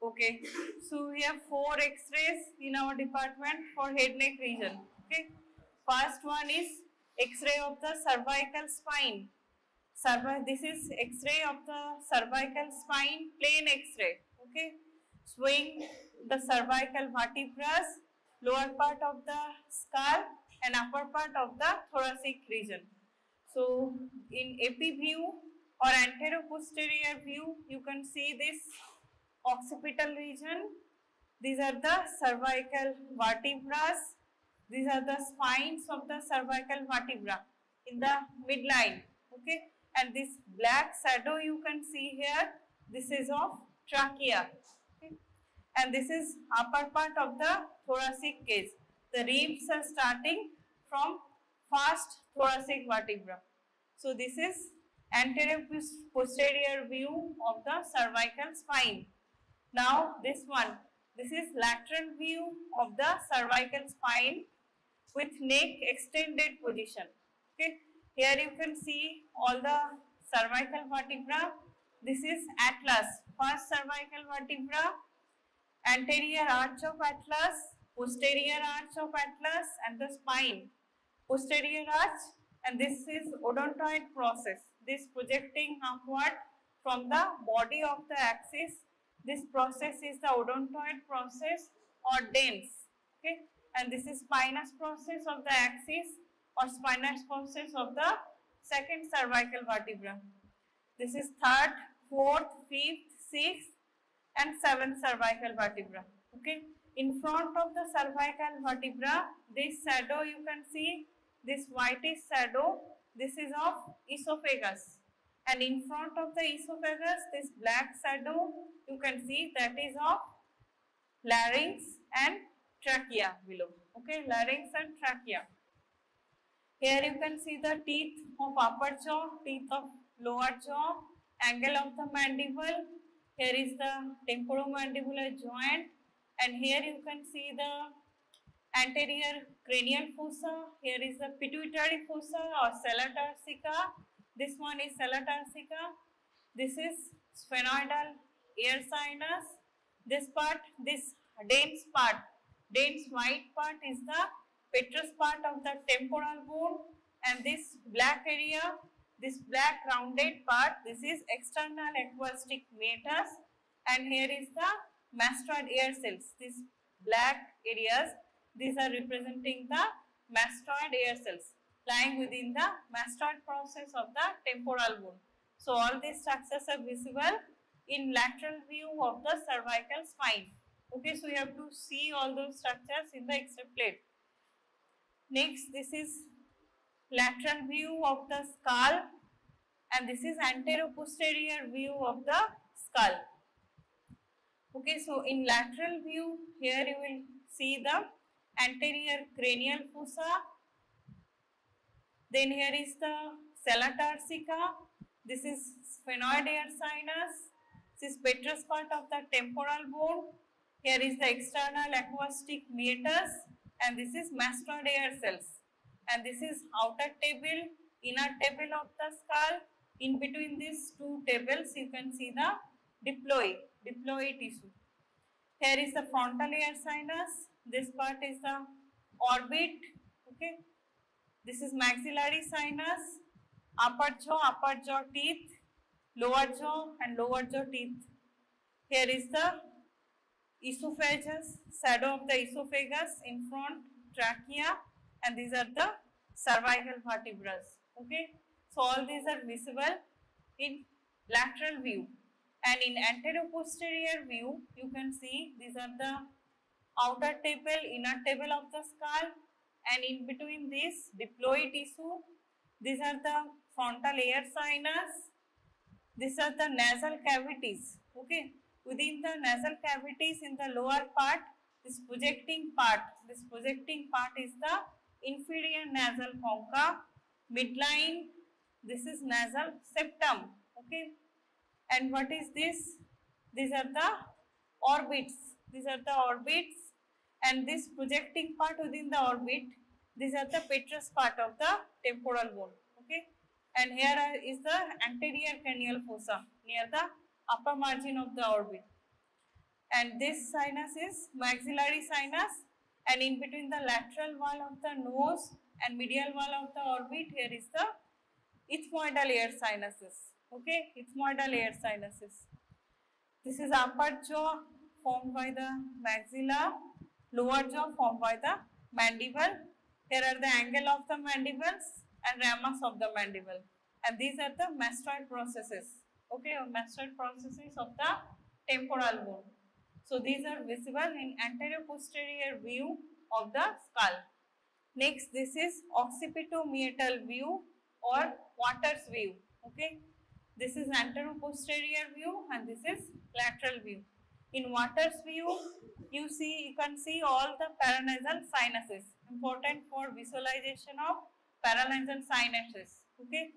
Okay, so we have 4 X-rays in our department for head neck region. Okay, first one is X-ray of the cervical spine. This is X-ray of the cervical spine, plain X-ray. Okay, showing the cervical vertebrae, lower part of the skull and upper part of the thoracic region. So in AP view or anterior-posterior view, you can see this occipital region. These are the cervical vertebrae. These are the spines of the cervical vertebra in the midline. Okay, and this black shadow you can see here. This is of trachea. Okay, and this is upper part of the thoracic cage. The ribs are starting from first thoracic vertebra. So this is anterior posterior view of the cervical spine. Now this one, this is lateral view of the cervical spine with neck extended position. Okay, here you can see all the cervical vertebra. This is atlas, first cervical vertebra, anterior arch of atlas, posterior arch of atlas and the spine. Posterior arch, and this is odontoid process. This projecting upward from the body of the axis. This process is the odontoid process or dens. Okay, and this is spinous process of the axis or spinous process of the second cervical vertebra. This is third, fourth, fifth, sixth and seventh cervical vertebra. Okay, in front of the cervical vertebra, this shadow you can see, this whitish shadow, this is of esophagus, and in front of the esophagus, this black shadow you can see, that is of larynx and trachea below. Okay, larynx and trachea. Here you can see the teeth of upper jaw, teeth of lower jaw, angle of the mandible. Here is the temporomandibular joint, and here you can see the anterior cranial fossa. Here is the pituitary fossa or sella turcica. This one is sella turcica. This is sphenoidal ear sinus. This part, this dense part, dense white part is the petrous part of the temporal bone, and this black area, this black rounded part, this is external acoustic meatus, and here is the mastoid ear cells. These black areas, these are representing the mastoid ear cells lying within the mastoid process of the temporal bone. So all these structures are visible in lateral view of the cervical spine. Okay, so you have to see all those structures in the X-ray plate. Next, this is lateral view of the skull, and this is anterior-posterior view of the skull. Okay, so in lateral view, here you will see the anterior cranial fossa. Then here is the sella turcica. This is sphenoid ear sinus. This is petrous part of the temporal bone. Here is the external acoustic meatus, and this is mastoid ear cells. And this is outer table, inner table of the skull. In between these two tables, you can see the diploid tissue. Here is the frontal ear sinus. This part is the orbit. Okay. This is maxillary sinus, upper jaw teeth, lower jaw and lower jaw teeth. Here is the esophagus, shadow of the esophagus in front, trachea, and these are the cervical vertebrae. Okay, so all these are visible in lateral view, and in anterior-posterior view, you can see these are the outer table, inner table of the skull, and in between this diploid tissue, these are the frontal ear sinus, these are the nasal cavities. Okay, within the nasal cavities in the lower part, this projecting part is the inferior nasal concha, midline, this is nasal septum. Okay, and what is this? These are the orbits. And this projecting part within the orbit, these are the petrous part of the temporal bone. Okay, and here is the anterior cranial fossa near the upper margin of the orbit. and this sinus is maxillary sinus, and in between the lateral wall of the nose and medial wall of the orbit, here is the ethmoidal air sinuses. Okay, ethmoidal air sinuses. This is upper jaw formed by the maxilla, lower jaw formed by the mandible. Here are the angle of the mandibles and ramus of the mandible, and these are the mastoid processes. Okay, mastoid processes of the temporal bone. So these are visible in anterior-posterior view of the skull. Next, this is occipitomeatal view or Waters view. Okay, this is anterior-posterior view and this is lateral view. In Waters view, you can see all the paranasal sinuses, important for visualization of paranasal sinuses. Okay,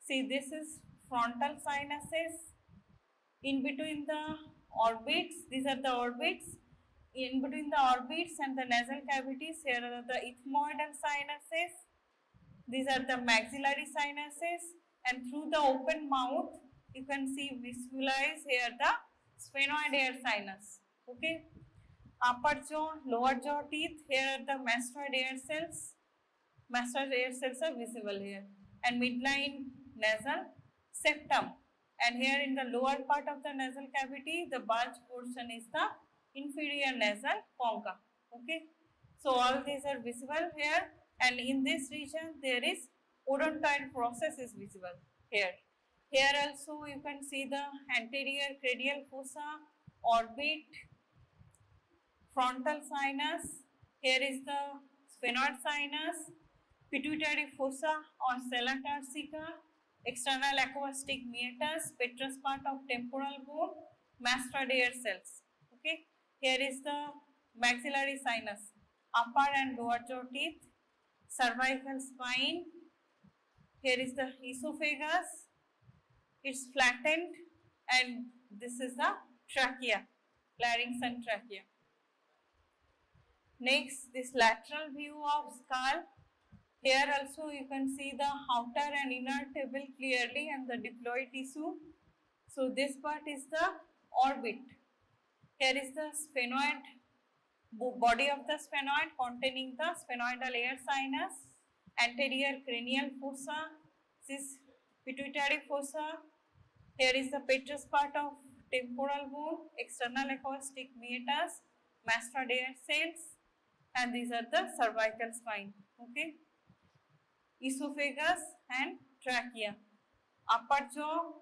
see, this is frontal sinuses. In between the orbits, these are the orbits. In between the orbits and the nasal cavities, here are the ethmoidal sinuses. These are the maxillary sinuses, and through the open mouth, you can visualize here the sphenoid air sinus. Okay, upper jaw, lower jaw teeth, here are the mastoid air cells. Mastoid air cells are visible here, and midline nasal septum. And here in the lower part of the nasal cavity, the bulge portion is the inferior nasal concha. Okay, so all these are visible here, and in this region there is odontoid process is visible here. Here also you can see the anterior cranial fossa, orbit, frontal sinus. Here is the sphenoid sinus, pituitary fossa or sella turcica, external acoustic meatus, petrous part of temporal bone, mastoid air cells. Okay, here is the maxillary sinus, upper and lower jaw teeth, cervical spine. Here is the esophagus, it's flattened, and this is the trachea, larynx and trachea. Next, this lateral view of skull. Here also you can see the outer and inner table clearly and the diploid tissue. So this part is the orbit. Here is the sphenoid, body of the sphenoid containing the sphenoidal air sinus, anterior cranial fossa, this is pituitary fossa. Here is the petrous part of temporal bone, external acoustic meatus, mastoid air cells, and these are the cervical spine. Okay, esophagus and trachea, upper jaw,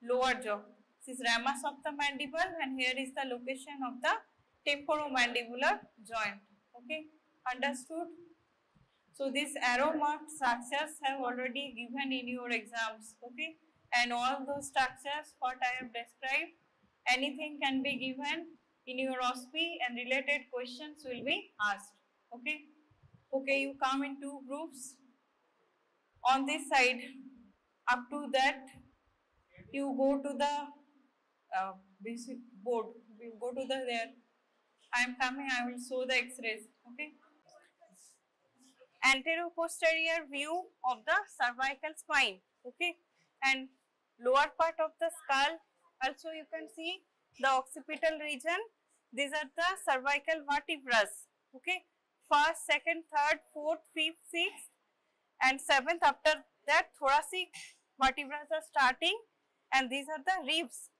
lower jaw. This is ramus of the mandible, and here is the location of the temporomandibular joint. Okay, understood? So these arrow marked structures have already given in your exams. Okay, and all those structures what I have described, anything can be given in your OSPI and related questions will be asked. Okay, okay, you come in two groups. On this side, up to that, you go to the basic board. You go to the there. I am coming. I will show the X-rays. Okay. Anterior-posterior view of the cervical spine. Okay, and lower part of the skull. Also, you can see the occipital region. These are the cervical vertebrae. Okay, first, second, third, fourth, fifth, sixth, and seventh. After that, thoracic vertebrae are starting, and these are the ribs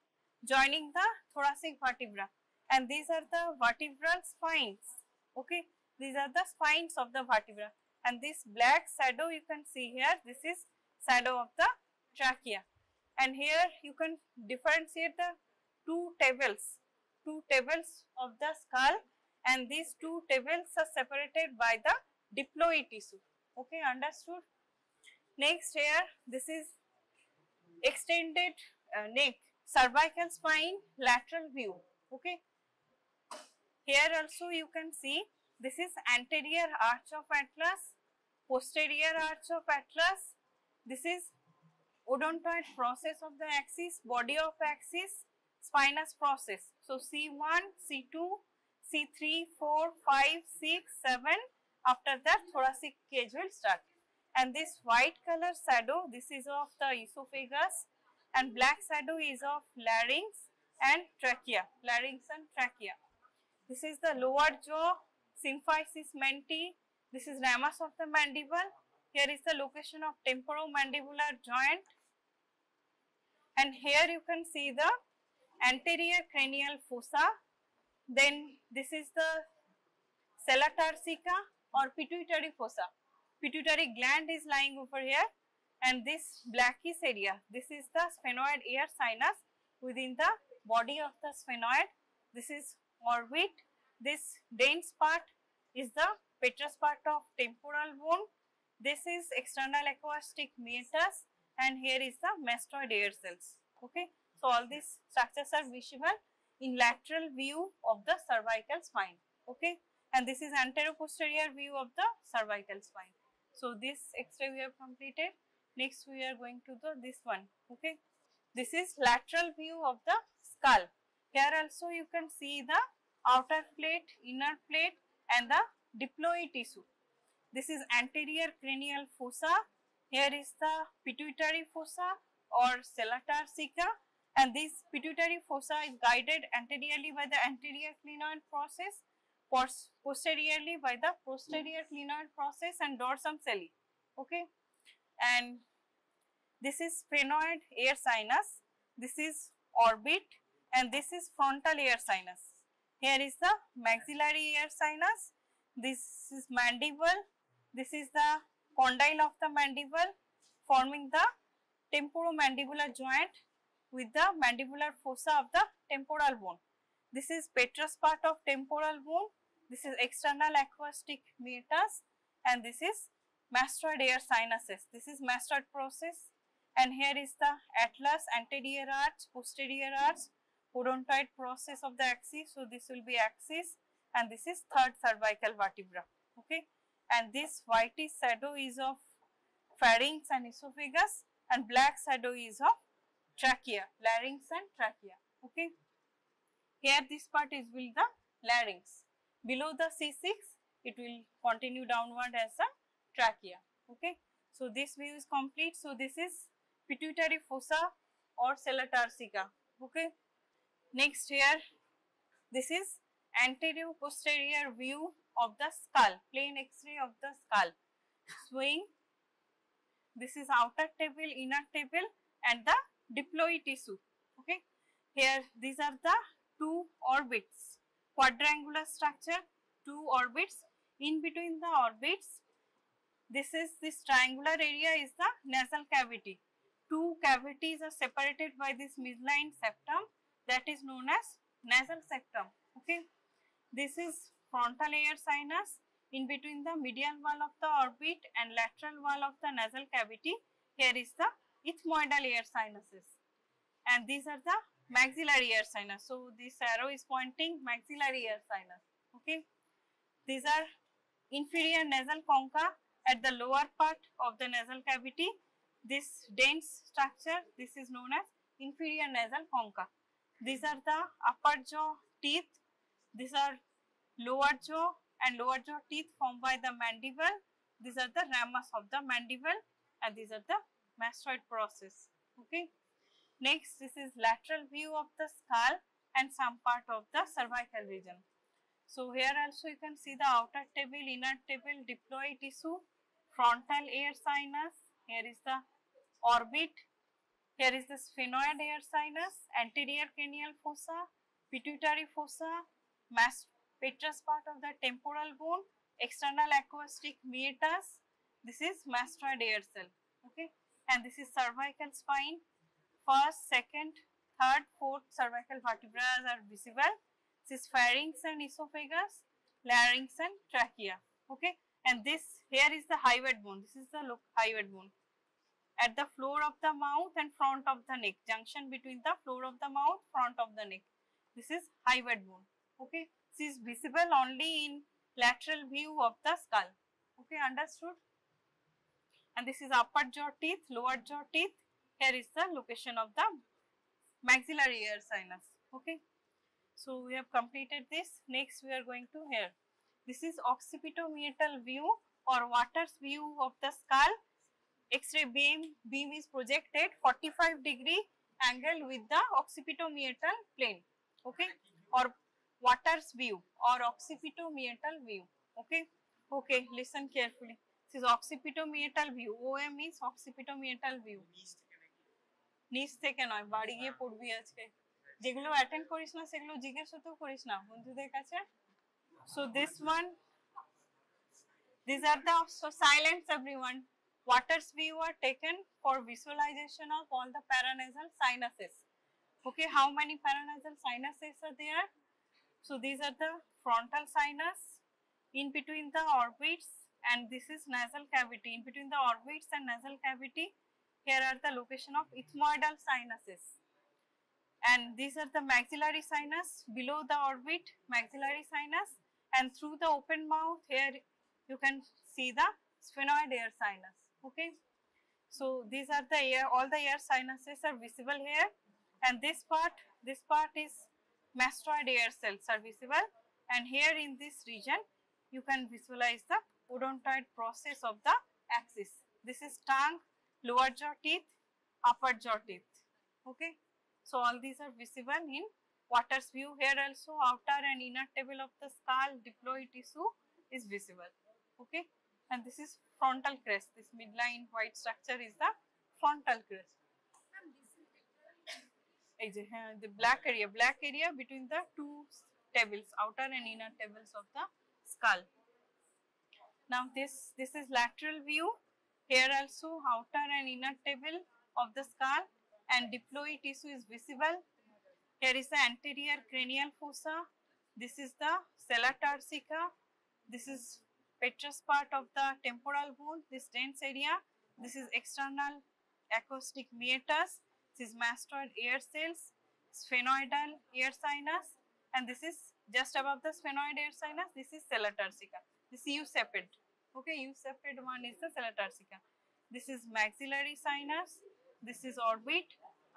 joining the thoracic vertebra, and these are the vertebral spines. Okay, these are the spines of the vertebra, and this black shadow you can see here, this is shadow of the trachea, and here you can differentiate the two tables of the skull, and these two tables are separated by the diploid tissue. Okay, understood? Next, here this is extended neck, cervical spine, lateral view. Okay, here also you can see this is anterior arch of atlas, posterior arch of atlas. This is odontoid process of the axis, body of axis, spinous process. So C1, C2, C3, 4, 5, 6, 7. After that, thoracic cage will start. And this white color shadow, this is of the esophagus, and black shadow is of larynx, and trachea, larynx and trachea. This is the lower jaw, symphysis menti. This is ramus of the mandible. Here is the location of temporomandibular joint. And here you can see the anterior cranial fossa. Then this is the sella turcica or pituitary fossa. Pituitary gland is lying over here, and this blackish area, this is the sphenoid ear sinus within the body of the sphenoid. This is orbit. This dense part is the petrous part of temporal bone. This is external acoustic meatus, and here is the mastoid ear cells. Okay, so all these structures are visible in lateral view of the cervical spine. Okay, and this is anteroposterior view of the cervical spine. So this X-ray we have completed. Next we are going to this one. Okay, this is lateral view of the skull. Here also you can see the outer plate, inner plate, and the diploid tissue. This is anterior cranial fossa. Here is the pituitary fossa or sella turcica, and this pituitary fossa is guided anteriorly by the anterior clinoid process, posteriorly by the posterior clinoid process and dorsum celli. Okay, and this is sphenoid ear sinus, this is orbit, and this is frontal ear sinus. Here is the maxillary ear sinus, this is mandible, this is the condyle of the mandible forming the temporomandibular joint with the mandibular fossa of the temporal bone. This is petrous part of temporal bone, this is external acoustic meatus, and this is mastoid ear sinuses. This is mastoid process, and here is the atlas, anterior arch, posterior arch, odontoid process of the axis. So this will be axis, and this is third cervical vertebra. Okay, and this whitish shadow is of pharynx and esophagus, and black shadow is of trachea, larynx and trachea. Okay, here this part is will the larynx. Below the C6, it will continue downward as a trachea. Okay, so this view is complete. So this is pituitary fossa or sella turcica. Okay, next here, this is anterior posterior view of the skull, plain X-ray of the skull. Showing this is outer table, inner table, and the diploid tissue. Okay, here these are the two orbits, quadrangular structure, two orbits. In between the orbits, this triangular area is the nasal cavity. Two cavities are separated by this midline septum, that is known as nasal septum. Okay, this is frontal ear sinus. In between the medial wall of the orbit and lateral wall of the nasal cavity, here is the ethmoidal ear sinuses, and these are the maxillary ear sinus. So this arrow is pointing maxillary ear sinus. Okay, these are inferior nasal concha at the lower part of the nasal cavity. This dense structure, this is known as inferior nasal concha. These are the upper jaw teeth. These are lower jaw and lower jaw teeth formed by the mandible. These are the ramus of the mandible, and these are the mastoid process. Okay. Next, this is lateral view of the skull and some part of the cervical region. So here also you can see the outer table, inner table, diploid tissue, frontal ear sinus. Here is the orbit. Here is the sphenoid ear sinus, anterior cranial fossa, pituitary fossa, petrous part of the temporal bone, external acoustic meatus. This is mastoid ear cell. Okay, and this is cervical spine. First, second, third, fourth cervical vertebrae are visible. This is pharynx and esophagus, larynx and trachea. Okay, and this here is the hyoid bone. This is the hyoid bone at the floor of the mouth and front of the neck, junction between the floor of the mouth, front of the neck. This is hyoid bone. Okay, this is visible only in lateral view of the skull. Okay, understood? And this is upper jaw teeth, lower jaw teeth. Here is the location of the maxillary ear sinus. Okay, so we have completed this. Next we are going to here. This is occipitomeatal view or Waters view of the skull. X-ray beam is projected 45 degree angle with the occipitomeatal plane, okay, or water's view or occipitomeatal view, okay. Okay, listen carefully. This is occipitomeatal view. OM is occipitomeatal view. নিচ থেকে নয়, বাড়ি গিয়ে পড়বি আজকে, যেগুলো attend করিস না সেগুলো জিজ্ঞাসা তো করিস না বন্ধুদের কাছে। So this one, these are the, so silence everyone. Water's view are taken for visualization of all the paranasal sinuses. Okay, how many paranasal sinuses are there? So these are the frontal sinus, in between the orbits, and this is nasal cavity. In between the orbits and nasal cavity, here are the location of ethmoidal sinuses. And these are the maxillary sinus, below the orbit, maxillary sinus, and through the open mouth, here you can see the sphenoid air sinus, okay. So these are the air, all the air sinuses are visible here, and this part is mastoid air cells are visible, and here in this region you can visualize the odontoid process of the axis. This is tongue, lower jaw teeth, upper jaw teeth, okay. So all these are visible in water's view. Here also outer and inner table of the skull, diploid tissue is visible, okay. And this is frontal crest. This midline white structure is the frontal crest. The black area between the two tables, outer and inner tables of the skull. Now this is lateral view. Here also outer and inner table of the skull and diploid tissue is visible. Here is the anterior cranial fossa. This is the sella turcica. This is petrous part of the temporal bone, this dense area. This is external acoustic meatus. This is mastoid air cells, sphenoidal air sinus, and this is just above the sphenoid air sinus. This is sella turcica. This is U-shaped. Okay, U-shaped one is the sella turcica. This is maxillary sinus. This is orbit,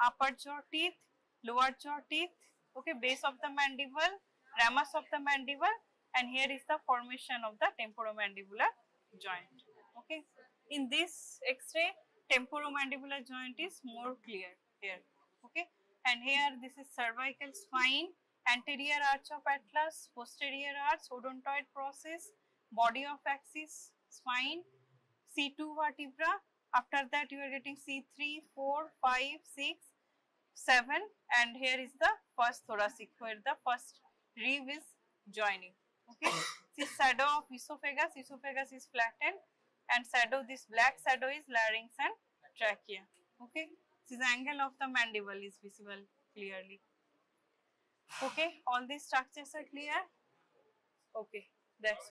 upper jaw teeth, lower jaw teeth. Okay, base of the mandible, ramus of the mandible, and here is the formation of the temporomandibular joint. Okay, in this X-ray, temporomandibular joint is more clear here. Okay, and here this is cervical spine, anterior arch of atlas, posterior arch, odontoid process, body of axis, spine, C2 vertebra. After that you are getting C3, 4, 5, 6, 7, and here is the first thoracic where the first rib is joining. Okay, this shadow of esophagus. Esophagus is flattened, and shadow, this black shadow is larynx and trachea. Okay, this angle of the mandible is visible clearly. Okay, all these structures are clear. Okay, that's